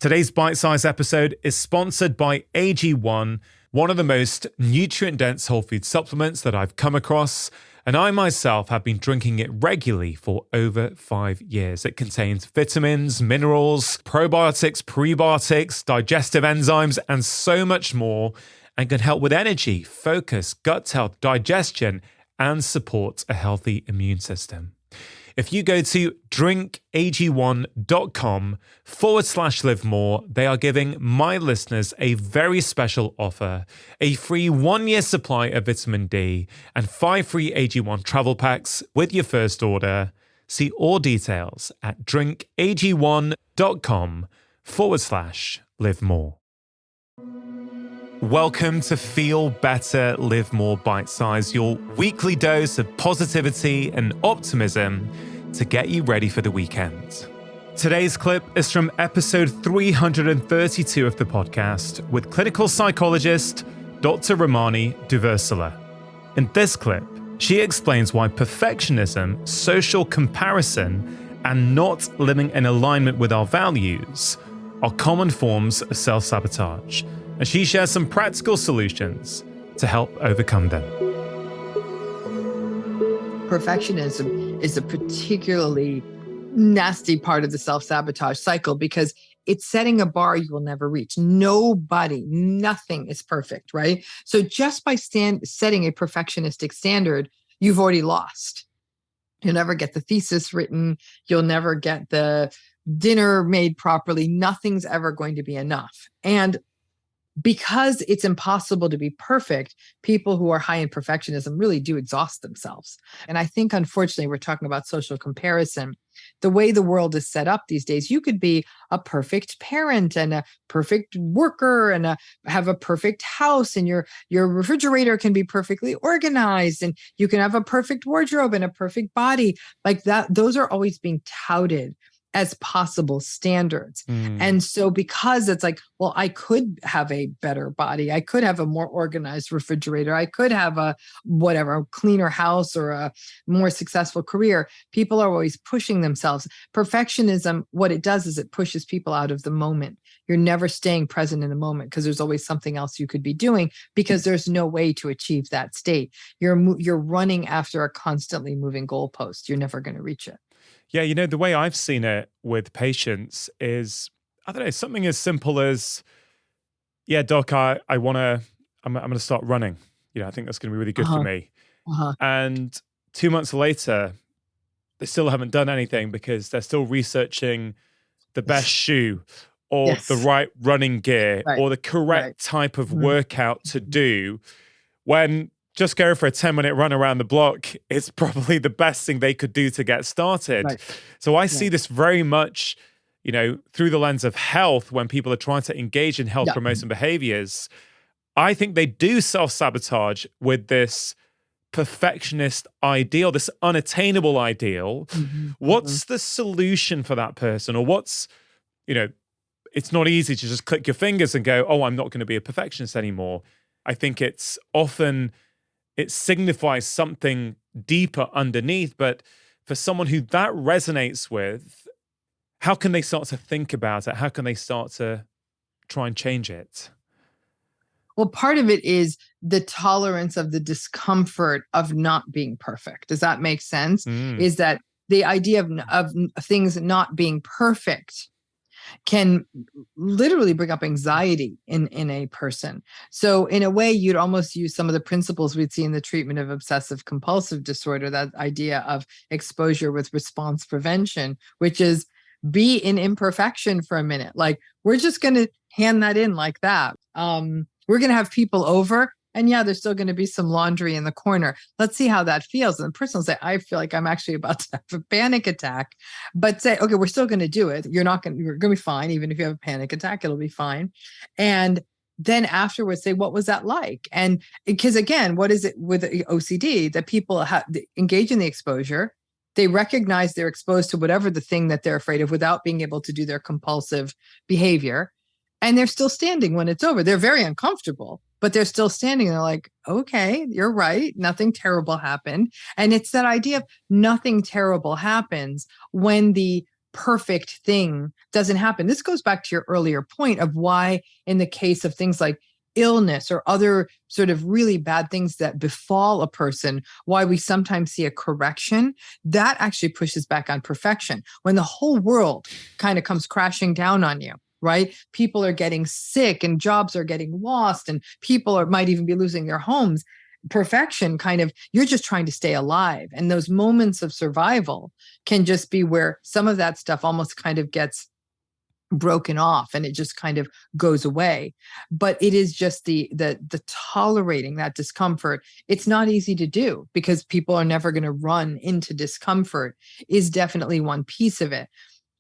Today's bite-sized episode is sponsored by AG1, one of the most nutrient-dense whole food supplements that I've come across, and I myself have been drinking it regularly for over 5 years. It contains vitamins, minerals, probiotics, prebiotics, digestive enzymes, and so much more, and can help with energy, focus, gut health, digestion, and support a healthy immune system. If you go to drinkag1.com/live more, they are giving my listeners a very special offer, a free 1-year supply of vitamin D and 5 free AG1 travel packs with your first order. See all details at drinkag1.com/live more. Welcome to Feel Better, Live More Bite Size, your weekly dose of positivity and optimism to get you ready for the weekend. Today's clip is from episode 332 of the podcast with clinical psychologist Dr. Ramani Duversala. In this clip, she explains why perfectionism, social comparison, and not living in alignment with our values are common forms of self-sabotage. And she shares some practical solutions to help overcome them. Perfectionism is a particularly nasty part of the self-sabotage cycle because it's setting a bar you will never reach. Nothing is perfect, right? So just by setting a perfectionistic standard, you've already lost. You'll never get the thesis written. You'll never get the dinner made properly. Nothing's ever going to be enough. And because it's impossible to be perfect, people who are high in perfectionism really do exhaust themselves. And I think, unfortunately, we're talking about social comparison. The way the world is set up these days, you could be a perfect parent and a perfect worker and have a perfect house, and your refrigerator can be perfectly organized, and you can have a perfect wardrobe and a perfect body. Like that, those are always being touted as possible standards. And so because it's like, well, I could have a better body. I could have a more organized refrigerator. I could have a cleaner house or a more successful career. People are always pushing themselves. Perfectionism, what it does is it pushes people out of the moment. You're never staying present in the moment because there's always something else you could be doing because there's no way to achieve that state. You're running after a constantly moving goalpost. You're never going to reach it. Yeah, the way I've seen it with patients is, I don't know, something as simple as, yeah, doc, I'm going to start running. I think that's going to be really good for me. And 2 months later, they still haven't done anything because they're still researching the best shoe or the right running gear or the correct type of workout to do, when just go for a 10-minute run around the block is probably the best thing they could do to get started. So I see this very much, through the lens of health. When people are trying to engage in health promoting behaviors, I think they do self-sabotage with this perfectionist ideal, this unattainable ideal. What's the solution for that person? Or what's, it's not easy to just click your fingers and go, oh, I'm not going to be a perfectionist anymore. I think it's often, it signifies something deeper underneath. But for someone who that resonates with, how can they start to think about it? How can they start to try and change it? Well, part of it is the tolerance of the discomfort of not being perfect. Does that make sense? Is that the idea of things not being perfect can literally bring up anxiety in a person. So in a way, you'd almost use some of the principles we'd see in the treatment of obsessive compulsive disorder, that idea of exposure with response prevention, which is be in imperfection for a minute. Like, we're just going to hand that in like that. We're going to have people over, and there's still going to be some laundry in the corner. Let's see how that feels. And the person will say, I feel like I'm actually about to have a panic attack, but say, okay, we're still going to do it. You're going to be fine. Even if you have a panic attack, it'll be fine. And then afterwards say, what was that like? And because again, what is it with OCD that people engage in the exposure? They recognize they're exposed to whatever the thing that they're afraid of without being able to do their compulsive behavior. And they're still standing when it's over. They're very uncomfortable, but they're still standing. They're like, okay, you're right. Nothing terrible happened. And it's that idea of nothing terrible happens when the perfect thing doesn't happen. This goes back to your earlier point of why, in the case of things like illness or other sort of really bad things that befall a person, why we sometimes see a correction, that actually pushes back on perfection. When the whole world kind of comes crashing down on you, right? People are getting sick and jobs are getting lost and might even be losing their homes. Perfection kind of, you're just trying to stay alive. And those moments of survival can just be where some of that stuff almost kind of gets broken off and it just kind of goes away. But it is just the tolerating that discomfort. It's not easy to do because people are never going to run into discomfort is definitely one piece of it.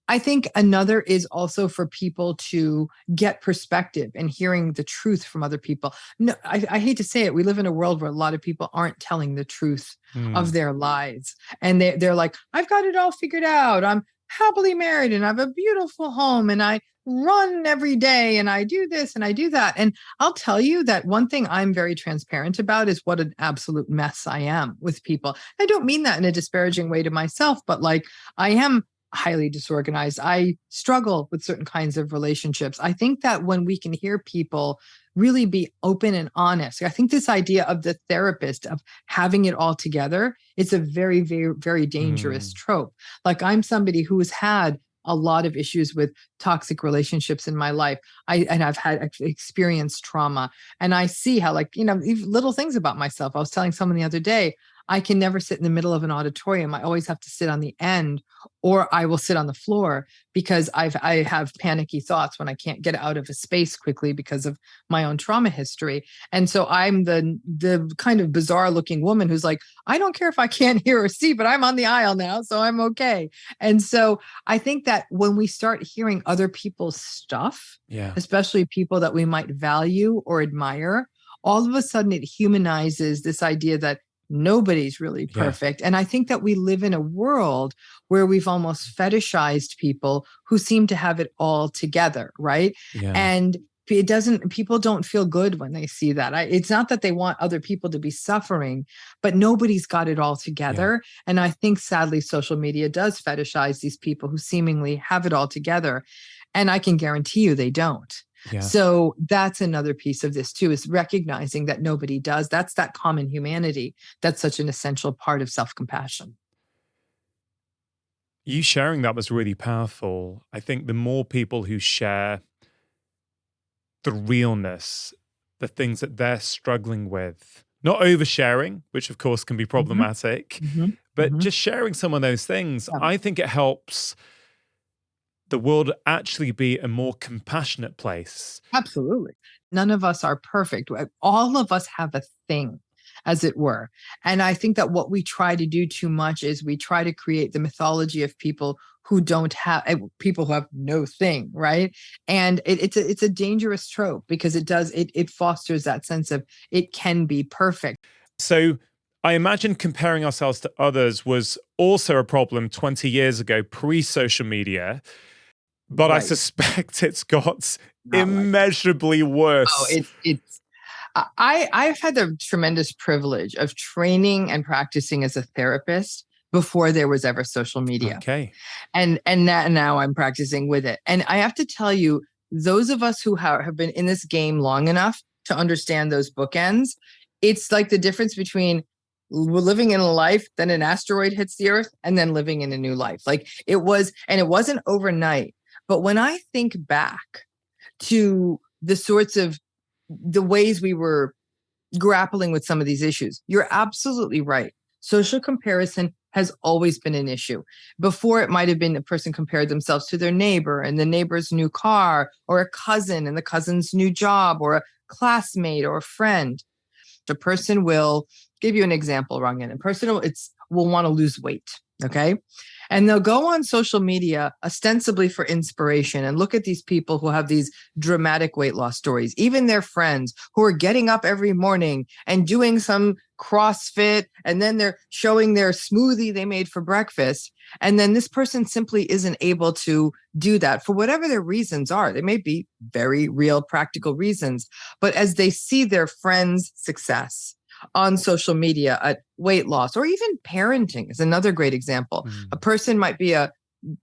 I think another is also for people to get perspective and hearing the truth from other people. No, I hate to say it. We live in a world where a lot of people aren't telling the truth of their lives. And they're like, I've got it all figured out. I'm happily married and I have a beautiful home and I run every day and I do this and I do that. And I'll tell you that one thing I'm very transparent about is what an absolute mess I am with people. I don't mean that in a disparaging way to myself, but like I am highly disorganized. I struggle with certain kinds of relationships. I think that when we can hear people really be open and honest, I think this idea of the therapist of having it all together, it's a very, very, very dangerous trope. Like I'm somebody who has had a lot of issues with toxic relationships in my life. I've had experienced trauma and I see how even little things about myself. I was telling someone the other day, I can never sit in the middle of an auditorium. I always have to sit on the end or I will sit on the floor because I have panicky thoughts when I can't get out of a space quickly because of my own trauma history. And so I'm the kind of bizarre looking woman who's like, I don't care if I can't hear or see, but I'm on the aisle now, so I'm okay. And so I think that when we start hearing other people's stuff, especially people that we might value or admire, all of a sudden it humanizes this idea that nobody's really perfect. And I think that we live in a world where we've almost fetishized people who seem to have it all together, right? And people don't feel good when they see that. It's not that they want other people to be suffering, but nobody's got it all together. And I think sadly, social media does fetishize these people who seemingly have it all together. And I can guarantee you they don't. So that's another piece of this too, is recognizing that nobody does. That's that common humanity. That's such an essential part of self-compassion. You sharing that was really powerful. I think the more people who share the realness, the things that they're struggling with, not oversharing, which of course can be problematic, but just sharing some of those things, I think it helps the world actually be a more compassionate place. Absolutely. None of us are perfect. All of us have a thing, as it were. And I think that what we try to do too much is we try to create the mythology of people who don't have, people who have no thing, right? And it's a dangerous trope because it fosters that sense of it can be perfect. So I imagine comparing ourselves to others was also a problem 20 years ago, pre-social media. But I suspect it's got immeasurably worse. Oh, I've had the tremendous privilege of training and practicing as a therapist before there was ever social media. Okay. And now I'm practicing with it. And I have to tell you, those of us who have been in this game long enough to understand those bookends, it's like the difference between living in a life, then an asteroid hits the earth, and then living in a new life. Like it wasn't overnight. But when I think back to the ways we were grappling with some of these issues, you're absolutely right. Social comparison has always been an issue. Before, it might have been a person compared themselves to their neighbor and the neighbor's new car, or a cousin and the cousin's new job, or a classmate or a friend. The person will give you an example, Rangan. A person will want to lose weight. Okay. And they'll go on social media ostensibly for inspiration and look at these people who have these dramatic weight loss stories, even their friends who are getting up every morning and doing some CrossFit, and then they're showing their smoothie they made for breakfast. And then this person simply isn't able to do that for whatever their reasons are. They may be very real, practical reasons, but as they see their friends' success on social media at weight loss or even parenting is another great example. A person might be a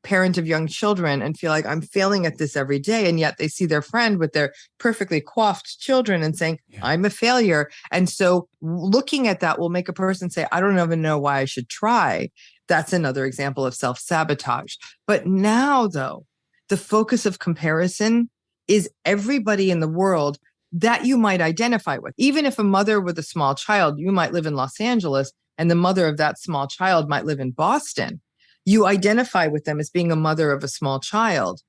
parent of young children and feel like I'm failing at this every day. And yet they see their friend with their perfectly coiffed children and saying, Yeah. I'm a failure. And so looking at that will make a person say, I don't even know why I should try. That's another example of self-sabotage. But now, though, the focus of comparison is everybody in the world that you might identify with. Even if a mother with a small child, you might live in Los Angeles and the mother of that small child might live in Boston. You identify with them as being a mother of a small child,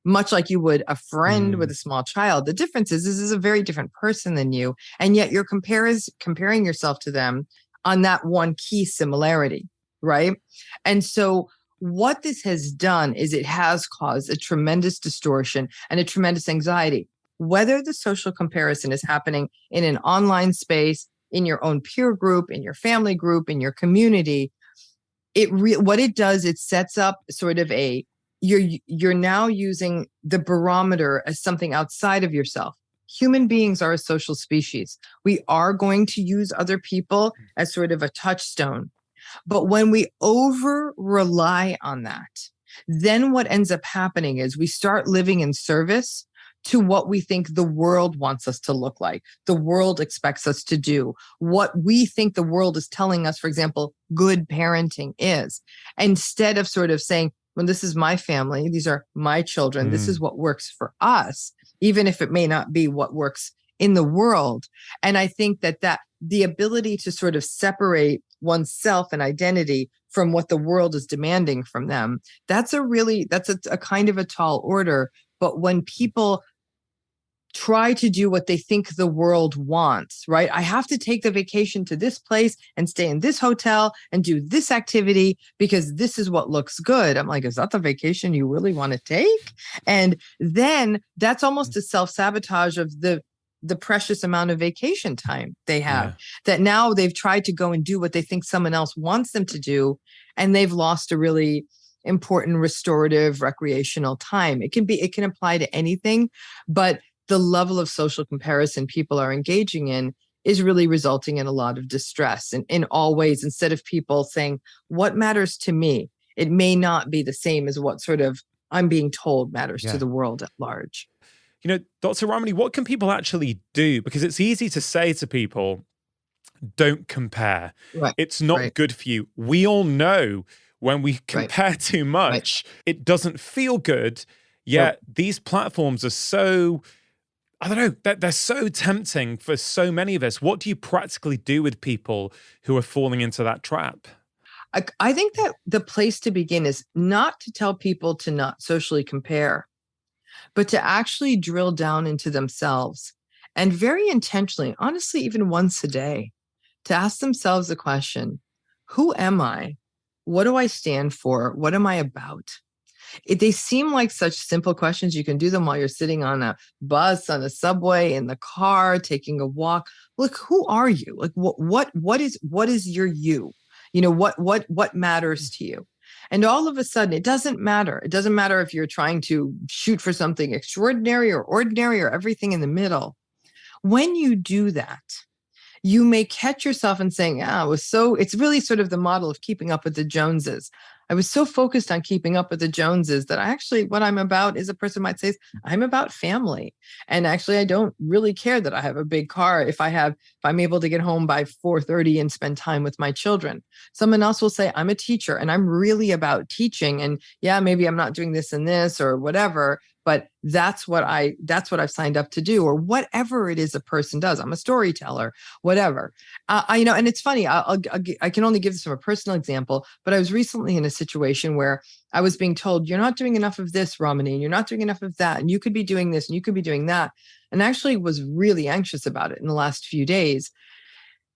much like you would a friend with a small child. The difference is this is a very different person than you, and yet you're comparing yourself to them on that one key similarity, right? And so what this has done is it has caused a tremendous distortion and a tremendous anxiety. Whether the social comparison is happening in an online space, in your own peer group, in your family group, in your community, what it does, it sets up sort of you're now using the barometer as something outside of yourself. Human beings are a social species. We are going to use other people as sort of a touchstone. But when we over rely on that, then what ends up happening is we start living in service to what we think the world wants us to look like, the world expects us to do, what we think the world is telling us, for example, good parenting is, instead of sort of saying, well, this is my family, these are my children, this is what works for us, even if it may not be what works in the world. And I think that the ability to sort of separate oneself and identity from what the world is demanding from them, that's a kind of a tall order. But when people try to do what they think the world wants, right? I have to take the vacation to this place and stay in this hotel and do this activity because this is what looks good. I'm like, is that the vacation you really want to take? And then that's almost a self-sabotage of the precious amount of vacation time they have, that now they've tried to go and do what they think someone else wants them to do. And they've lost a really important restorative recreational time. It can apply to anything, but the level of social comparison people are engaging in is really resulting in a lot of distress in all ways. Instead of people saying, what matters to me? It may not be the same as what sort of I'm being told matters to the world at large. You know, Dr. Ramani, what can people actually do? Because it's easy to say to people, don't compare. Right. It's not good for you. We all know when we compare too much, it doesn't feel good. Yet these platforms are so, I don't know, they're so tempting for so many of us. What do you practically do with people who are falling into that trap? I think that the place to begin is not to tell people to not socially compare, but to actually drill down into themselves and very intentionally, honestly, even once a day, to ask themselves the question, who am I? What do I stand for? What am I about? They seem like such simple questions. You can do them while you're sitting on a bus, on a subway, in the car, taking a walk. Look, who are you? Like what is your you? You know, what matters to you? And all of a sudden, it doesn't matter. It doesn't matter if you're trying to shoot for something extraordinary or ordinary or everything in the middle. When you do that, you may catch yourself and saying, it's really sort of the model of keeping up with the Joneses. I was so focused on keeping up with the Joneses that what I'm about is, a person might say, I'm about family. And actually, I don't really care that I have a big car if I'm able to get home by 4:30 and spend time with my children. Someone else will say, I'm a teacher and I'm really about teaching. And maybe I'm not doing this and this or whatever, but that's what I've signed up to do, or whatever it is a person does. I'm a storyteller, whatever. And it's funny. I can only give this from a personal example, but I was recently in a situation where I was being told, you're not doing enough of this, Ramani, and you're not doing enough of that, and you could be doing this, and you could be doing that, and actually was really anxious about it in the last few days.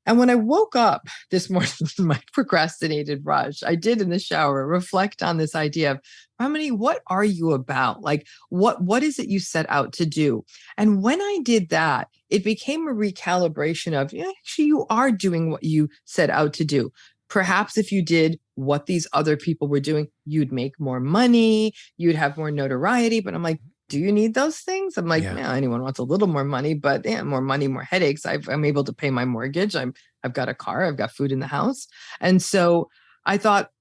And when I woke up this morning with my procrastinated rush, I did in the shower reflect on this idea of, Ramani, what are you about? Like, what is it you set out to do? And when I did that, it became a recalibration of, actually, you are doing what you set out to do. Perhaps if you did what these other people were doing, you'd make more money, you'd have more notoriety. But I'm like, do you need those things? I'm like, anyone wants a little more money, but more money, more headaches. I'm able to pay my mortgage. I've got a car, I've got food in the house. And so I thought,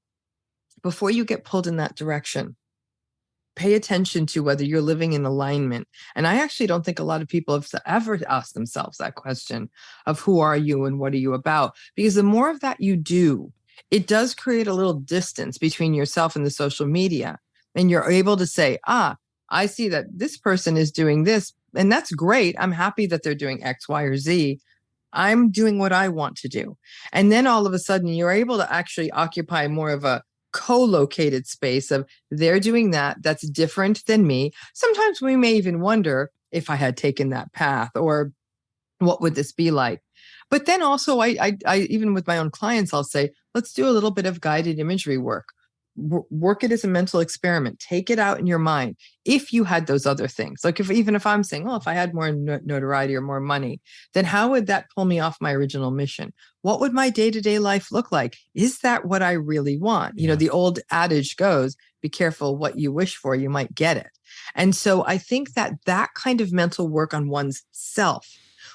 before you get pulled in that direction, pay attention to whether you're living in alignment. And I actually don't think a lot of people have ever asked themselves that question of who are you and what are you about? Because the more of that you do, it does create a little distance between yourself and the social media. And you're able to say, I see that this person is doing this, and that's great. I'm happy that they're doing X, Y, or Z. I'm doing what I want to do. And then all of a sudden, you're able to actually occupy more of a co-located space of they're doing that. That's different than me. Sometimes we may even wonder if I had taken that path or what would this be like? But then also, I even with my own clients, I'll say, let's do a little bit of guided imagery work. Work it as a mental experiment. Take it out in your mind. If you had those other things, like even if I'm saying, oh, if I had more notoriety or more money, then how would that pull me off my original mission? What would my day-to-day life look like? Is that what I really want? Yeah. The old adage goes, be careful what you wish for, you might get it. And so I think that kind of mental work on one's self,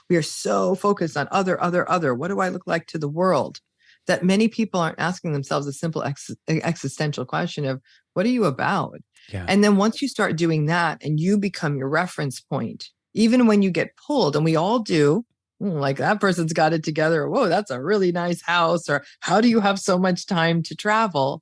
we are so focused on other. What do I look like to the world? That many people aren't asking themselves a simple existential question of, what are you about? Yeah. And then once you start doing that and you become your reference point, even when you get pulled, and we all do, like that person's got it together. Whoa, that's a really nice house. Or how do you have so much time to travel?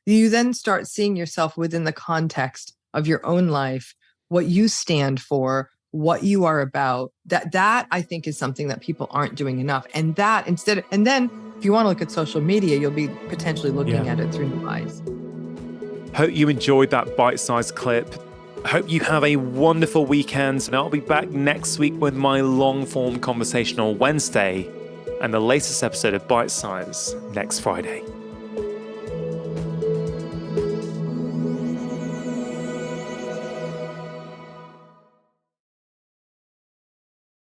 You then start seeing yourself within the context of your own life, what you stand for, what you are about. That I think is something that people aren't doing enough. And then if you want to look at social media, you'll be potentially looking at it through new eyes. Hope you enjoyed that bite-sized clip. Hope you have a wonderful weekend, and I'll be back next week with my long-form conversation on Wednesday and the latest episode of Bite Size next Friday.